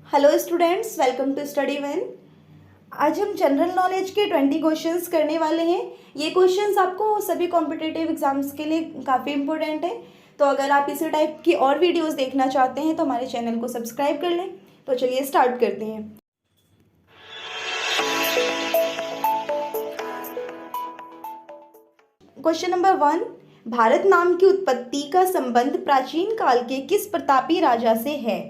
Hello students, welcome to study one. आज हम general knowledge के 20 क्वेश्चंस करने वाले हैं। ये क्वेश्चंस आपको सभी कॉम्पिटिटिव एग्जाम्स के लिए काफ़ी इंपॉर्टेंट है। तो अगर आप इसी टाइप की और वीडियोस देखना चाहते हैं तो हमारे चैनल को सब्सक्राइब कर लें। तो चलिए स्टार्ट करते हैं। क्वेश्चन नंबर 1, भारत नाम की उत्पत्ति का संबंध प्राचीन काल के किस प्रतापी राजा से है?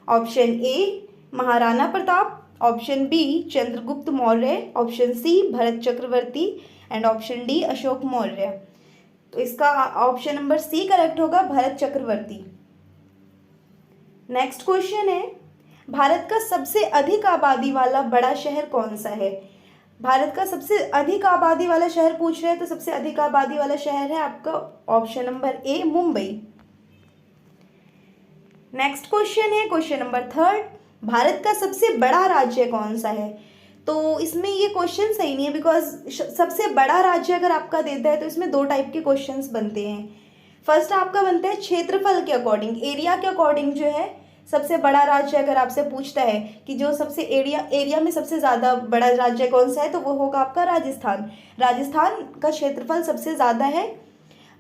Option A Maharana Pratap, option B Chandragupta Maurya, option C Bharat Chakravarti and option D Ashok Maurya. तो इसका ऑप्शन नंबर सी करेक्ट होगा, भरत चक्रवर्ती। नेक्स्ट क्वेश्चन है, भारत का सबसे अधिक आबादी वाला बड़ा शहर कौन सा है? भारत का सबसे अधिक आबादी वाला शहर पूछ रहे हैं, तो सबसे अधिक आबादी वाला शहर है आपका option number A Mumbai. Next question है क्वेश्चन नंबर 3, भारत का सबसे बड़ा राज्य कौन सा है? तो इसमें ये क्वेश्चन सही नहीं है, बिकॉज सबसे बड़ा राज्य अगर आपका देता है तो इसमें दो टाइप के क्वेश्चंस बनते हैं। फर्स्ट आपका बनता है क्षेत्रफल के अकॉर्डिंग, एरिया के अकॉर्डिंग जो है सबसे बड़ा राज्य अगर आपसे पूछता है कि जो सबसे एरिया में सबसे ज़्यादा बड़ा राज्य कौन सा है, तो वो होगा आपका राजस्थान। राजस्थान का क्षेत्रफल सबसे ज़्यादा है।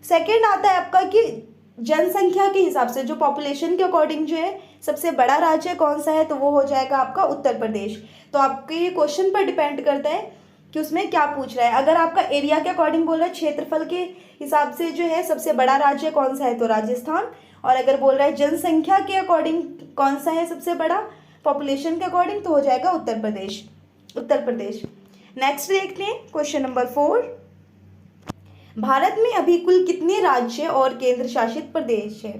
सेकेंड आता है आपका कि जनसंख्या के हिसाब से, जो पॉपुलेशन के अकॉर्डिंग जो है सबसे बड़ा राज्य कौन सा है, तो वो हो जाएगा आपका उत्तर प्रदेश। तो आपके ये क्वेश्चन पर डिपेंड करता है कि उसमें क्या पूछ रहा है। अगर आपका एरिया के अकॉर्डिंग बोल रहा है, क्षेत्रफल के हिसाब से जो है सबसे बड़ा राज्य कौन सा है, तो राजस्थान। और अगर बोल रहा है जनसंख्या के अकॉर्डिंग कौन सा है सबसे बड़ा, पॉपुलेशन के अकॉर्डिंग, तो हो जाएगा उत्तर प्रदेश। उत्तर प्रदेश। नेक्स्ट देखते हैं क्वेश्चन नंबर 4, भारत में अभी कुल कितने राज्य और केंद्र शासित प्रदेश है?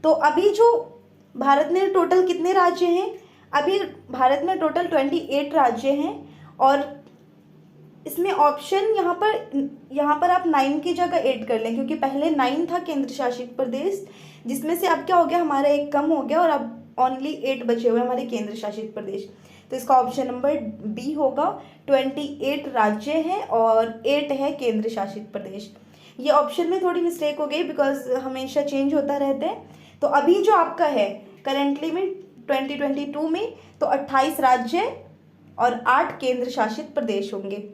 तो अभी जो भारत में टोटल कितने राज्य हैं? अभी भारत में टोटल 28 राज्य हैं। और इसमें ऑप्शन यहाँ पर आप 9 की जगह 8 कर लें, क्योंकि पहले 9 था केंद्र शासित प्रदेश, जिसमें से अब क्या हो गया, हमारा एक कम हो गया और अब ओनली 8 बचे हुए हमारे केंद्र शासित प्रदेश। तो इसका ऑप्शन नंबर बी होगा, 28 राज्य हैं और 8 है केंद्र शासित प्रदेश। ये ऑप्शन में थोड़ी मिस्टेक हो गई, बिकॉज हमेशा चेंज होता रहता है। तो अभी जो आपका है करेंटली में 2022 में, तो 28 राज्य और 8 केंद्र शासित प्रदेश होंगे।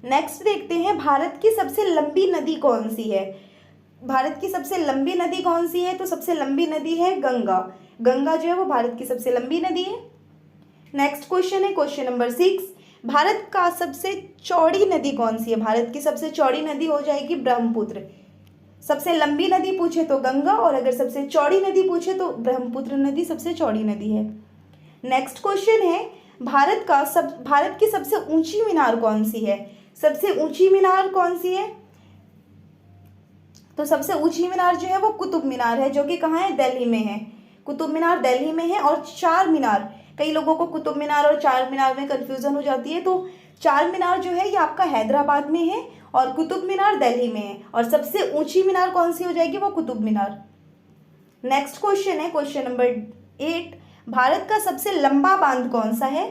नेक्स्ट देखते हैं, भारत की सबसे लंबी नदी कौन सी है? भारत की सबसे लंबी नदी कौन सी है? तो सबसे लंबी नदी है गंगा। गंगा जो है वो भारत की सबसे लंबी नदी है। नेक्स्ट क्वेश्चन है क्वेश्चन नंबर 6, भारत का सबसे चौड़ी नदी कौन सी है? भारत की सबसे चौड़ी नदी हो जाएगी ब्रह्मपुत्र। सबसे लंबी नदी पूछे तो गंगा, और अगर सबसे चौड़ी नदी पूछे तो ब्रह्मपुत्र नदी सबसे चौड़ी नदी है। नेक्स्ट क्वेश्चन है, भारत की सबसे ऊंची मीनार कौन सी है? सबसे ऊंची मीनार कौन सी है? तो सबसे ऊंची मीनार जो है वो कुतुब मीनार है, जो कि कहाँ है, दिल्ली में है। कुतुब मीनार दिल्ली में है। और चार मीनार, कई लोगों को कुतुब मीनार और चार मीनार में कंफ्यूजन हो जाती है, तो चार मीनार जो है ये आपका हैदराबाद में है और कुतुब मीनार दिल्ली में है। और सबसे ऊंची मीनार कौन सी हो जाएगी, वो कुतुब मीनार। नेक्स्ट क्वेश्चन है क्वेश्चन नंबर 8, भारत का सबसे लंबा बांध कौन सा है?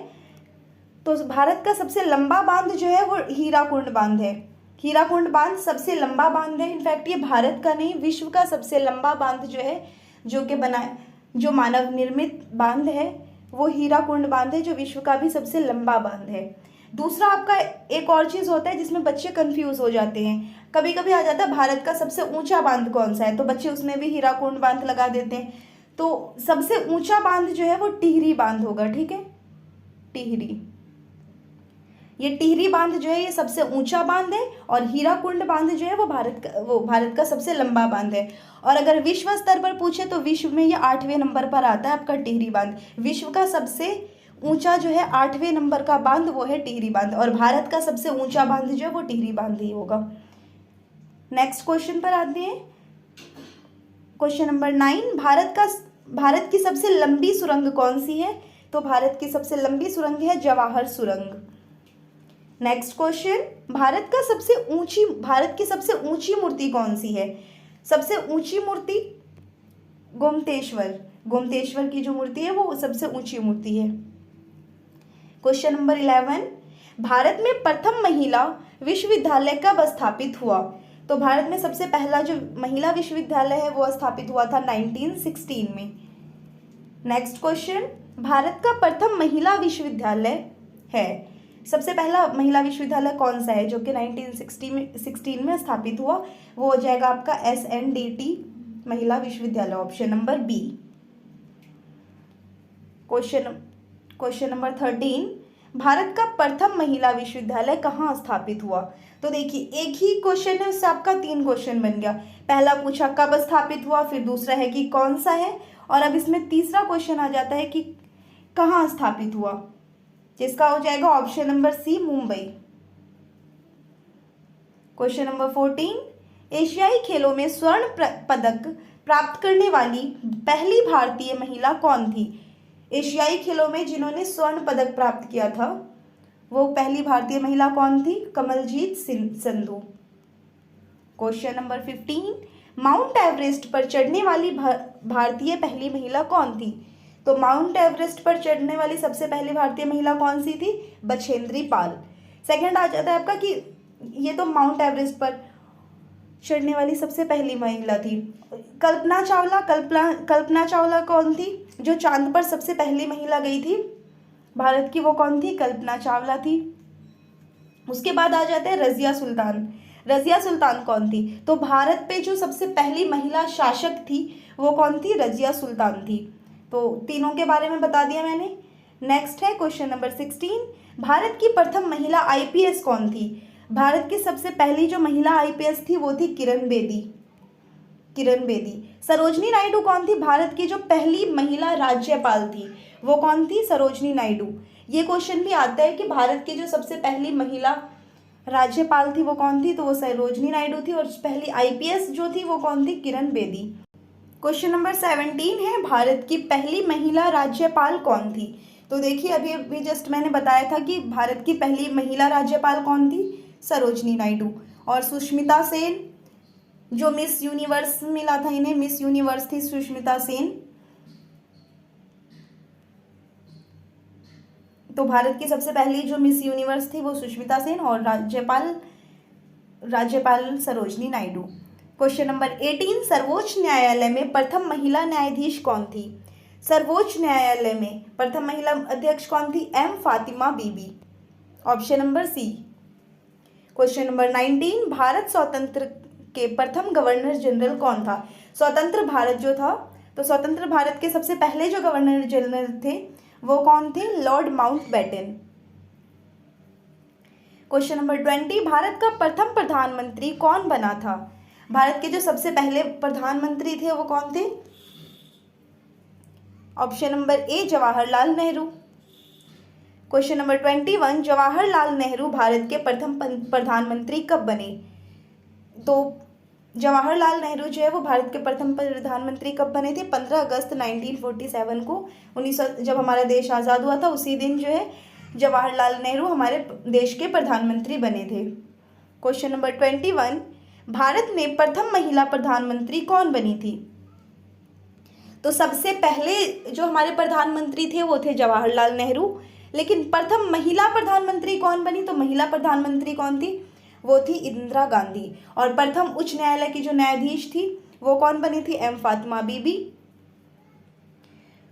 तो भारत का सबसे लंबा बांध जो है वो हीराकुंड बांध है। हीराकुंड बांध सबसे लंबा बांध है। इनफैक्ट ये भारत का नहीं, विश्व का सबसे लंबा बांध जो है, जो मानव निर्मित बांध है, वो हीराकुंड बांध है, जो विश्व का भी सबसे लंबा बांध है। दूसरा आपका एक और चीज़ होता है जिसमें बच्चे कंफ्यूज हो जाते हैं, कभी कभी आ जाता है भारत का सबसे ऊंचा बांध कौन सा है, तो बच्चे उसमें भी हीराकुंड बांध लगा देते हैं। तो सबसे ऊंचा बांध जो है वो टिहरी बांध होगा, ठीक है, टिहरी। ये टिहरी बांध जो है ये सबसे ऊंचा बांध है, और हीराकुंड बांध जो है वो भारत का सबसे लंबा बांध है। और अगर विश्व स्तर पर पूछे तो विश्व में ये 8वें नंबर पर आता है आपका टिहरी बांध। विश्व का सबसे ऊंचा जो है 8वें नंबर का बांध वो है टिहरी बांध, और भारत का सबसे ऊंचा बांध जो है वो टिहरी बांध ही होगा। नेक्स्ट क्वेश्चन पर आते हैं, क्वेश्चन नंबर 9, भारत की सबसे लंबी सुरंग कौन सी है? तो भारत की सबसे लंबी सुरंग है जवाहर सुरंग। नेक्स्ट क्वेश्चन, भारत की सबसे ऊंची मूर्ति कौन सी है? सबसे ऊंची मूर्ति गोमतेश्वर की जो मूर्ति है वो सबसे ऊंची मूर्ति है। क्वेश्चन नंबर 11, भारत में प्रथम महिला विश्वविद्यालय कब स्थापित हुआ? तो भारत में सबसे पहला जो महिला विश्वविद्यालय है वो स्थापित हुआ था 1916 में। नेक्स्ट क्वेश्चन, भारत का प्रथम महिला विश्वविद्यालय है, सबसे पहला महिला विश्वविद्यालय कौन सा है जो कि 1916 में स्थापित हुआ? वो हो जाएगा आपका SNDT Mahila Vishwavidyalaya, option number B. Question number 13, Bharat का प्रथम महिला विश्वविद्यालय कहाँ स्थापित हुआ? तो देखिए एक ही क्वेश्चन है, उससे आपका 3 क्वेश्चन बन गया। पहला पूछा कब स्थापित हुआ, फिर दूसरा है कि कौन सा है, और अब इसमें तीसरा क्वेश्चन आ जाता है कि कहाँ स्थापित हुआ, जिसका हो जाएगा option number C, Mumbai. Question number 14, एशियाई खेलों में स्वर्ण पदक प्राप्त करने वाली पहली भारतीय महिला कौन थी? एशियाई खेलों में जिन्होंने स्वर्ण पदक प्राप्त किया था वो पहली भारतीय महिला कौन थी? Kamaljeet Sandhu. Question number 15, mount Everest पर चढ़ने वाली भारतीय पहली महिला कौन थी? तो माउंट एवरेस्ट पर चढ़ने वाली सबसे पहली भारतीय महिला कौन सी थी? बछेंद्री पाल। सेकंड आ जाता है आपका कि ये तो माउंट एवरेस्ट पर चढ़ने वाली सबसे पहली महिला थी। कल्पना चावला कौन थी? जो चांद पर सबसे पहली महिला गई थी भारत की, वो कौन थी? कल्पना चावला थी। उसके बाद आ जाते हैं रजिया सुल्तान। रजिया सुल्तान कौन थी? तो भारत पे जो सबसे पहली महिला शासक थी वो कौन थी? रजिया सुल्तान थी। तो तीनों के बारे में बता दिया मैंने। नेक्स्ट है क्वेश्चन नंबर 16, भारत की प्रथम महिला IPS कौन थी? भारत की सबसे पहली जो महिला IPS थी वो थी किरण बेदी। सरोजनी नायडू कौन थी? भारत की जो पहली महिला राज्यपाल थी वो कौन थी? सरोजनी नायडू। ये क्वेश्चन भी आता है कि भारत की जो सबसे पहली महिला राज्यपाल थी वो कौन थी? तो वो सरोजनी नायडू थी। और पहली IPS जो थी वो कौन थी? किरण बेदी। क्वेश्चन नंबर 17 है, भारत की पहली महिला राज्यपाल कौन थी? तो देखिए अभी जस्ट मैंने बताया था कि भारत की पहली महिला राज्यपाल कौन थी? सरोजनी नायडू। और सुष्मिता सेन, जो मिस यूनिवर्स मिला था इन्हें, मिस यूनिवर्स थी सुष्मिता सेन। तो भारत की सबसे पहली जो मिस यूनिवर्स थी वो सुष्मिता सेन, और राज्यपाल सरोजनी नायडू। क्वेश्चन नंबर 18, सर्वोच्च न्यायालय में प्रथम महिला न्यायाधीश कौन थी? सर्वोच्च न्यायालय में प्रथम महिला अध्यक्ष कौन थी? M Fathima Beevi, option number C. Question number 19, Bharat स्वतंत्र के प्रथम गवर्नर जनरल कौन था? स्वतंत्र भारत जो था, तो स्वतंत्र भारत के सबसे पहले जो गवर्नर जनरल थे वो कौन थे? Lord Mountbatten. Question number 20, Bharat का प्रथम प्रधानमंत्री कौन बना था? भारत के जो सबसे पहले प्रधानमंत्री थे वो कौन थे? Option number A, Jawaharlal Nehru. Question number 21, Jawaharlal Nehru Bharat के प्रथम प्रधानमंत्री कब बने? तो जवाहरलाल नेहरू जो है वो भारत के प्रथम प्रधानमंत्री कब बने थे? 15 अगस्त 1947 को, 1900 जब हमारा देश आज़ाद हुआ था उसी दिन जो है जवाहरलाल नेहरू हमारे देश के प्रधानमंत्री बने थे। क्वेश्चन नंबर 21, भारत में प्रथम महिला प्रधानमंत्री कौन बनी थी? तो सबसे पहले जो हमारे प्रधानमंत्री थे वो थे जवाहरलाल नेहरू, लेकिन प्रथम महिला प्रधानमंत्री कौन बनी? तो महिला प्रधानमंत्री कौन थी? वो थी इंदिरा गांधी। और प्रथम उच्च न्यायालय की जो न्यायाधीश थी वो कौन बनी थी? M फातिमा बीबी।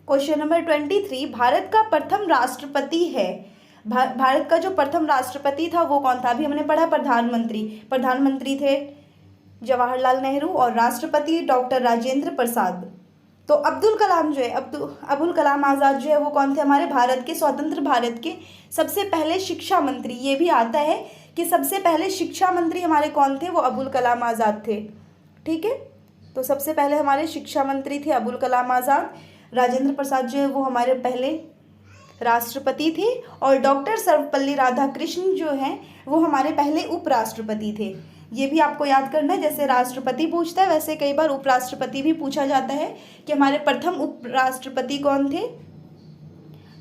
क्वेश्चन नंबर 23, भारत का प्रथम राष्ट्रपति है, भारत का जो प्रथम राष्ट्रपति था वो कौन था? अभी हमने पढ़ा प्रधानमंत्री थे जवाहरलाल नेहरू और राष्ट्रपति डॉक्टर राजेंद्र प्रसाद। तो अब्दुल कलाम जो है, अबुल कलाम आज़ाद जो है वो कौन थे? हमारे भारत के, स्वतंत्र भारत के सबसे पहले शिक्षा मंत्री। ये भी आता है कि सबसे पहले शिक्षा मंत्री हमारे कौन थे? वो अबुल कलाम आज़ाद थे। ठीक है, तो सबसे पहले हमारे शिक्षा मंत्री थे अबुल कलाम आज़ाद। राजेंद्र प्रसाद जो है वो हमारे पहले राष्ट्रपति थे, और डॉक्टर सर्वपल्ली राधाकृष्णन जो हैं वो हमारे पहले उपराष्ट्रपति थे। ये भी आपको याद करना है, जैसे राष्ट्रपति पूछता है वैसे कई बार उपराष्ट्रपति भी पूछा जाता है कि हमारे प्रथम उपराष्ट्रपति कौन थे?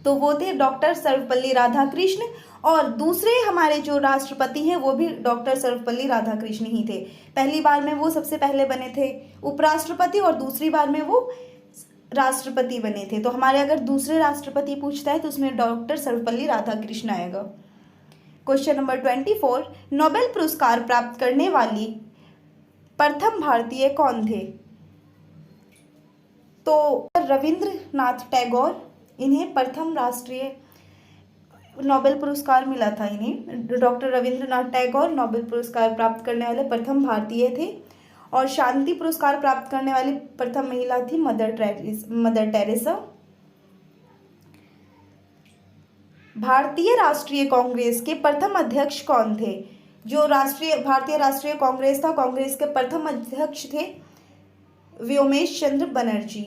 तो वो थे डॉक्टर सर्वपल्ली राधाकृष्ण, और दूसरे हमारे जो राष्ट्रपति हैं वो भी डॉक्टर सर्वपल्ली राधाकृष्ण ही थे। पहली बार में वो सबसे पहले बने थे उपराष्ट्रपति और दूसरी बार में वो राष्ट्रपति बने थे। तो हमारे अगर दूसरे राष्ट्रपति पूछता है तो उसमें डॉक्टर सर्वपल्ली राधाकृष्ण आएगा। क्वेश्चन नंबर 24, नोबेल पुरस्कार प्राप्त करने वाली प्रथम भारतीय कौन थे? तो रविंद्रनाथ टैगोर, इन्हें प्रथम राष्ट्रीय नोबेल पुरस्कार मिला था। इन्हें डॉक्टर रविंद्रनाथ टैगोर नोबेल पुरस्कार प्राप्त करने वाले प्रथम भारतीय थे। और शांति पुरस्कार प्राप्त करने वाली प्रथम महिला थी मदर टेरेसा। भारतीय राष्ट्रीय कांग्रेस के प्रथम अध्यक्ष कौन थे? जो भारतीय राष्ट्रीय कांग्रेस था, कांग्रेस के प्रथम अध्यक्ष थे व्योमेश चंद्र बनर्जी।